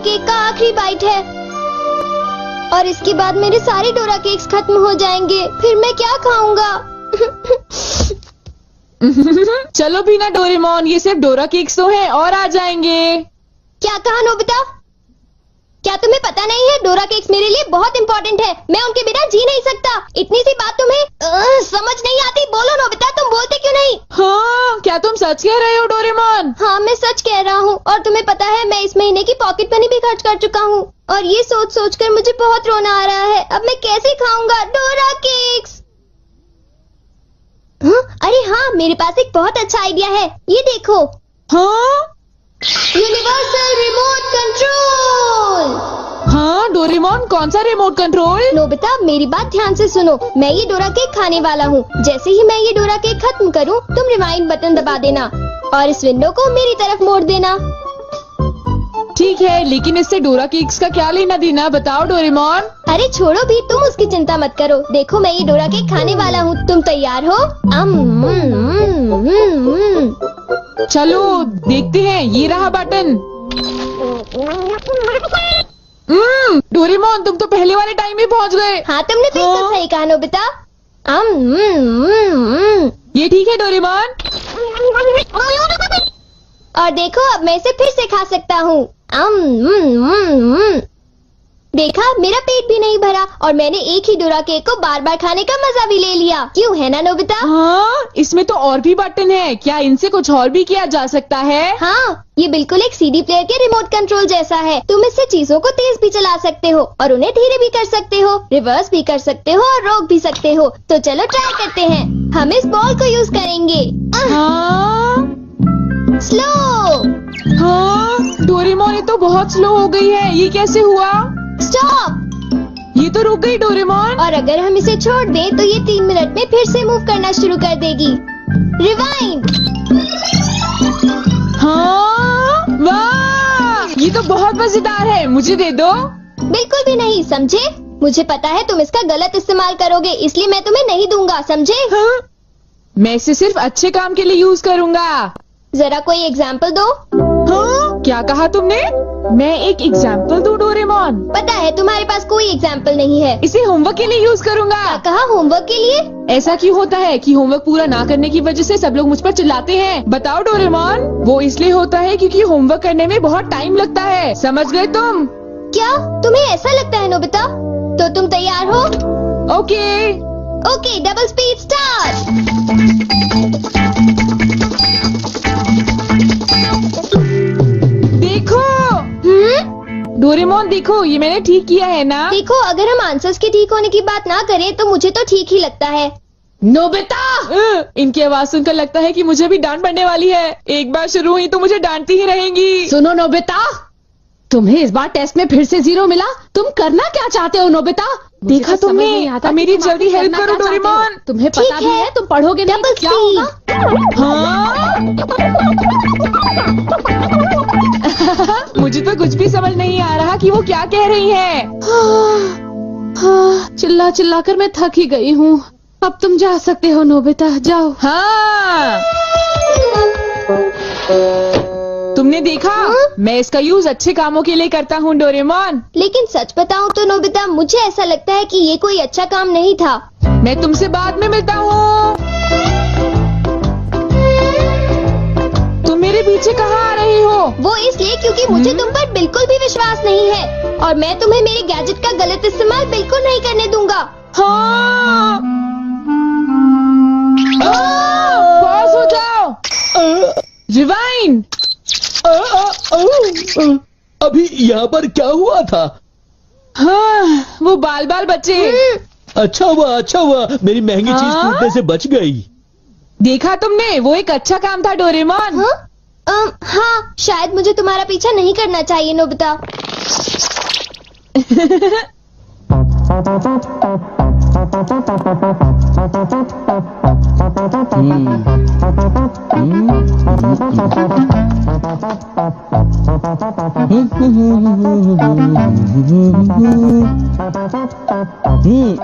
Cake का आखिरी bite है और इसके बाद मेरे सारे डोरा केक्स खत्म हो जाएंगे। फिर मैं क्या खाऊंगा? चलो भी ना डोरेमोन, ये सिर्फ डोरा केक्स तो हैं और आ जाएंगे। क्या कहा नोबिता? क्या तुम्हें पता नहीं है डोरा केक्स मेरे लिए बहुत इम्पोर्टेंट है। मैं उनके बिना जी नहीं सकता। इतनी सी बात तुम्हें समझ नहीं आती? बोलो नोबिता, तुम बोलते क्यों नहीं? हाँ, क्या तुम सच कह रहे हो डोरेमोन? हाँ, मैं सच कह रहा हूँ। और तुम्हें पता है मैं इस महीने की पॉकेट मनी भी खर्च कर चुका हूँ और ये सोच सोच कर मुझे बहुत रोना आ रहा है। अब मैं कैसे खाऊंगा डोरा केक्स? अरे हाँ, मेरे पास एक बहुत अच्छा आइडिया है। ये देखो। हाँ, यूनिवर्सल रिमोट कंट्रोल। हाँ डोरेमोन, कौन सा रिमोट कंट्रोल? नोबिता, मेरी बात ध्यान से सुनो। मैं ये डोरा केक खाने वाला हूँ। जैसे ही मैं ये डोरा केक खत्म करूँ, तुम रिवाइंड बटन दबा देना और इस विंडो को मेरी तरफ मोड़ देना। ठीक है, लेकिन इससे डोरा केक्स का क्या लेना देना, बताओ डोरेमोन। अरे छोड़ो भी, तुम उसकी चिंता मत करो। देखो, मैं ये डोरा केक खाने वाला हूँ। तुम तैयार हो? चलो देखते हैं, ये रहा बटन। डोरेमोन, तुम तो पहले वाले टाइम में पहुँच गए। हाँ, तुमने बिल्कुल सही कहा नोबिता। ये ठीक है डोरेमोन। और देखो, अब मैं इसे फिर से खा सकता हूँ। देखा, मेरा पेट भी नहीं भरा और मैंने एक ही डोरा केक को बार बार खाने का मजा भी ले लिया। क्यों, है ना नोबिता? हाँ, इसमें तो और भी बटन है। क्या इनसे कुछ और भी किया जा सकता है? हाँ, ये बिल्कुल एक सीडी प्लेयर के रिमोट कंट्रोल जैसा है। तुम इससे चीजों को तेज भी चला सकते हो और उन्हें धीरे भी कर सकते हो, रिवर्स भी कर सकते हो और रोक भी सकते हो। तो चलो ट्राई करते हैं। हम इस बॉल को यूज करेंगे। स्लो। हाँ डोरेमोन, ये तो बहुत स्लो हो गई है। ये कैसे हुआ? स्टॉप। ये तो रुक गई डोरेमोन। और अगर हम इसे छोड़ दें तो ये 3 मिनट में फिर से मूव करना शुरू कर देगी। रिवाइंड। हाँ, वाह, ये तो बहुत मजेदार है। मुझे दे दो। बिल्कुल भी नहीं, समझे? मुझे पता है तुम इसका गलत इस्तेमाल करोगे, इसलिए मैं तुम्हें नहीं दूंगा, समझे? हाँ? मैं इसे सिर्फ अच्छे काम के लिए यूज करूँगा। जरा कोई एग्जाम्पल दो। हाँ? क्या कहा तुमने? मैं एक एग्जाम्पल दूं डोरेमोन? पता है तुम्हारे पास कोई एग्जाम्पल नहीं है। इसे होमवर्क के लिए यूज करूँगा। क्या कहा, होमवर्क के लिए? ऐसा क्यों होता है कि होमवर्क पूरा ना करने की वजह से सब लोग मुझ पर चिल्लाते हैं? बताओ डोरेमोन। वो इसलिए होता है क्योंकि होमवर्क करने में बहुत टाइम लगता है। समझ गए तुम? क्या तुम्हें ऐसा लगता है नोबिता? तो तुम तैयार हो? Okay. Okay, double speed start. देखो। डोरेमोन देखो, ये मैंने ठीक किया है ना? देखो, अगर हम आंसर्स के ठीक होने की बात ना करें तो मुझे तो ठीक ही लगता है। नोबिता, इनकी आवाज सुनकर लगता है कि मुझे भी डांट पड़ने वाली है। एक बार शुरू हुई तो मुझे डांटती ही रहेंगी। सुनो नोबिता, तुम्हें इस बार टेस्ट में फिर से 0 मिला। तुम करना क्या चाहते हो नोबिता? देखा तुमने? अब मेरी जल्दी हेल्प करो डोरेमोन। तुम्हें पता भी है तुम पढ़ोगे नहीं तो क्या होगा? हाँ? मुझे तो कुछ भी समझ नहीं आ रहा कि वो क्या कह रही है। चिल्ला चिल्ला कर मैं थक ही गई हूँ। अब तुम जा सकते हो नोबिता, जाओ। हाँ, तुमने देखा? मैं इसका यूज अच्छे कामों के लिए करता हूँ डोरेमोन। लेकिन सच बताऊँ तो नोबिता, मुझे ऐसा लगता है कि ये कोई अच्छा काम नहीं था। मैं तुमसे बाद में मिलता हूँ। तुम मेरे पीछे कहाँ आ रही हो? वो इसलिए क्योंकि मुझे तुम पर बिल्कुल भी विश्वास नहीं है और मैं तुम्हें मेरे गैजेट का गलत इस्तेमाल बिल्कुल नहीं करने दूंगा। हाँ। पॉज हो जाओ। रिवाइंड। अभी यहाँ पर क्या हुआ था? हाँ, वो बाल बाल बच्चे। अच्छा हुआ, मेरी महंगी चीज टूटने से बच गई। देखा तुमने? वो एक अच्छा काम था डोरेमोन। हाँ, शायद मुझे तुम्हारा पीछा नहीं करना चाहिए नोबिता।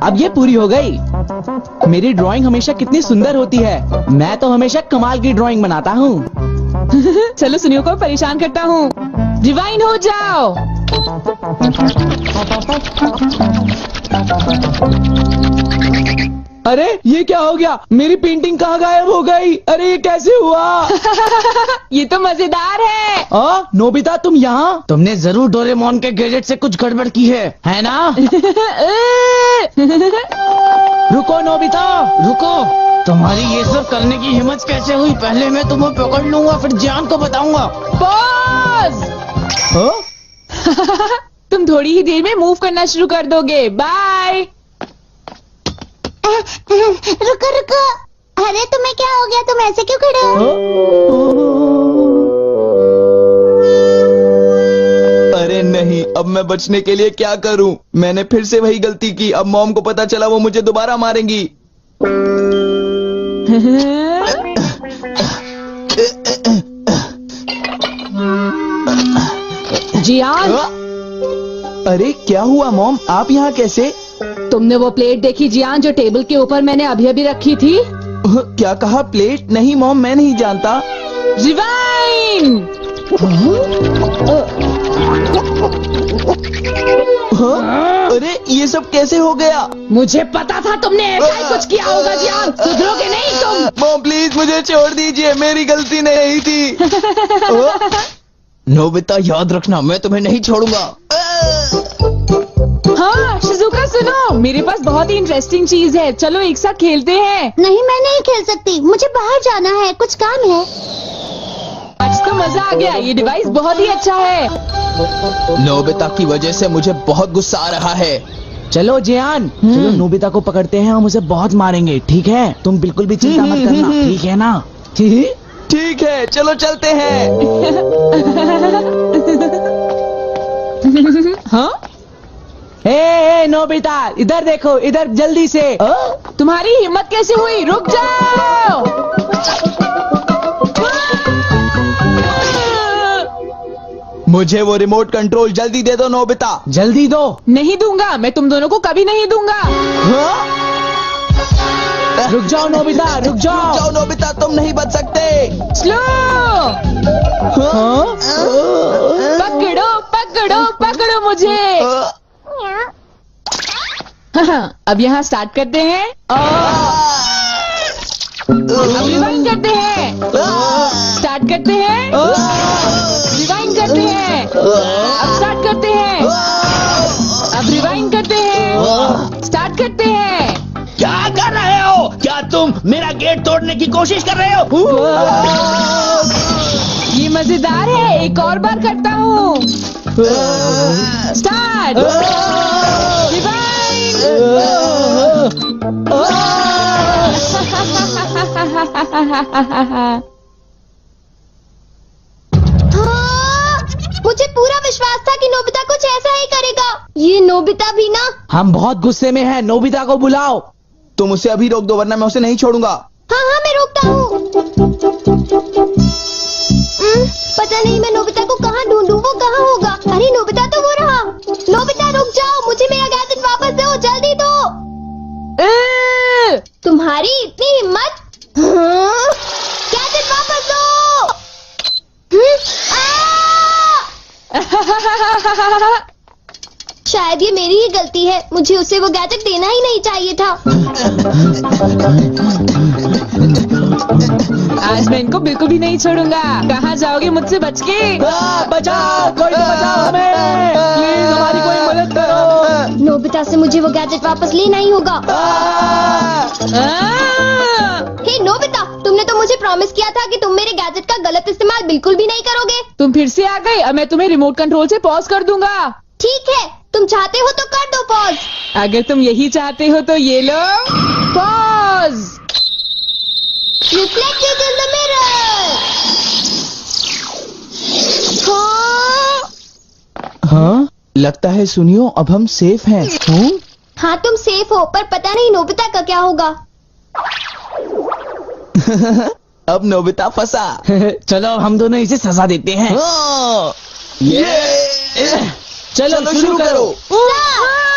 अब ये पूरी हो गई। मेरी ड्राइंग हमेशा कितनी सुंदर होती है। मैं तो हमेशा कमाल की ड्राइंग बनाता हूँ। चलो सुनियो को परेशान करता हूँ। रिवाइंड हो जाओ। अरे ये क्या हो गया? मेरी पेंटिंग कहाँ गायब हो गई? अरे ये कैसे हुआ? ये तो मजेदार है। नोबिता तुम यहाँ? तुमने जरूर डोरेमोन के गैजेट से कुछ गड़बड़ की है ना? रुको नोबिता, रुको। तुम्हारी ये सब करने की हिम्मत कैसे हुई? पहले मैं तुम्हें पकड़ लूंगा, फिर जान को बताऊंगा। पॉज। तुम थोड़ी ही देर में मूव करना शुरू कर दोगे। बाय। रुको रुको, अरे तुम्हें क्या हो गया? तुम ऐसे क्यों खड़े हो? अरे नहीं, अब मैं बचने के लिए क्या करूं? मैंने फिर से वही गलती की। अब मॉम को पता चला, वो मुझे दोबारा मारेंगी। जियान, अरे क्या हुआ मॉम? आप यहाँ कैसे? तुमने वो प्लेट देखी जियान जो टेबल के ऊपर मैंने अभी अभी रखी थी? क्या कहा? प्लेट? नहीं मॉम, मैं नहीं जानता। रिवाइंड। अरे ये सब कैसे हो गया? मुझे पता था तुमने ऐसा ही कुछ किया होगा जियान। सुधरोगे नहीं तुम। मॉम प्लीज मुझे छोड़ दीजिए, मेरी गलती नहीं थी। नोबिता याद रखना, मैं तुम्हें नहीं छोड़ूंगा। हाँ शिजुका सुनो, मेरे पास बहुत ही इंटरेस्टिंग चीज है। चलो एक साथ खेलते हैं। नहीं, मैं नहीं खेल सकती, मुझे बाहर जाना है, कुछ काम है। आज तो मजा आ गया, ये डिवाइस बहुत ही अच्छा है। नोबिता की वजह से मुझे बहुत गुस्सा आ रहा है। चलो जियान, चलो नोबिता को पकड़ते हैं, हम उसे बहुत मारेंगे। ठीक है? तुम बिल्कुल भी चिंता मत करना, ठीक है ना? ठीक है, चलो चलते हैं। हाँ? ए नोबिता, इधर देखो, इधर जल्दी से। तुम्हारी हिम्मत कैसे हुई? रुक जाओ। मुझे वो रिमोट कंट्रोल जल्दी दे दो नोबिता। जल्दी दो। नहीं दूंगा, मैं तुम दोनों को कभी नहीं दूंगा। रुक जाओ नोबिता, रुक जाओ। जाओ नोबिता, तुम नहीं बच सकते। स्लो। पकड़ो पकड़ो पकड़ो मुझे। अब यहाँ स्टार्ट करते हैं। अब रिवाइंड करते हैं। स्टार्ट करते हैं। रिवाइंड करते हैं। अब स्टार्ट करते हैं। अब रिवाइंड करते हैं। स्टार्ट करते हैं। क्या कर रहे हो? क्या तुम मेरा गेट तोड़ने की कोशिश कर रहे हो? ये मजेदार है, एक और बार करता हूँ। स्टार्ट। रिवाइंड। मुझे पूरा विश्वास था कि नोबिता कुछ ऐसा ही करेगा। ये नोबिता भी ना। हम बहुत गुस्से में हैं, नोबिता को बुलाओ। तुम उसे अभी रोक दो, वरना मैं उसे नहीं छोड़ूंगा। हाँ हाँ, मैं रोकता हूँ। पता नहीं मैं नोबिता को कहाँ ढूंढूं, वो कहाँ होगा? अरे नोबिता तो वो रहा। नोबिता रुक जाओ, मुझे मेरा गैजेट वापस दो, जल्दी दो। तुम्हारी इतनी हिम्मत? गैजेट वापस दो। शायद ये मेरी ही गलती है, मुझे उसे वो गैजेट देना ही नहीं चाहिए था। आज मैं इनको बिल्कुल भी नहीं छोड़ूंगा। कहाँ जाओगे मुझसे बच के? बचाओ, कोई तो बचाओ हमें, प्लीज हमारी कोई मदद करो। नोबिता से मुझे वो गैजेट वापस लेना ही होगा। हे नोबिता, तुमने तो मुझे प्रॉमिस किया था कि तुम मेरे गैजेट का गलत इस्तेमाल बिल्कुल भी नहीं करोगे। तुम फिर से आ गए। अब मैं तुम्हें रिमोट कंट्रोल से पॉज कर दूंगा। ठीक है, तुम चाहते हो तो कर दो पॉज। अगर तुम यही चाहते हो तो ये लो pause. Reflected in the mirror. हाँ, लगता है सुनियो, अब हम सेफ हैं। हाँ तुम सेफ हो, पर पता नहीं नोबिता का क्या होगा। अब नोबिता फंसा। चलो हम दोनों इसे सजा देते हैं। ये चलो शुरू करो। स्टार्ट।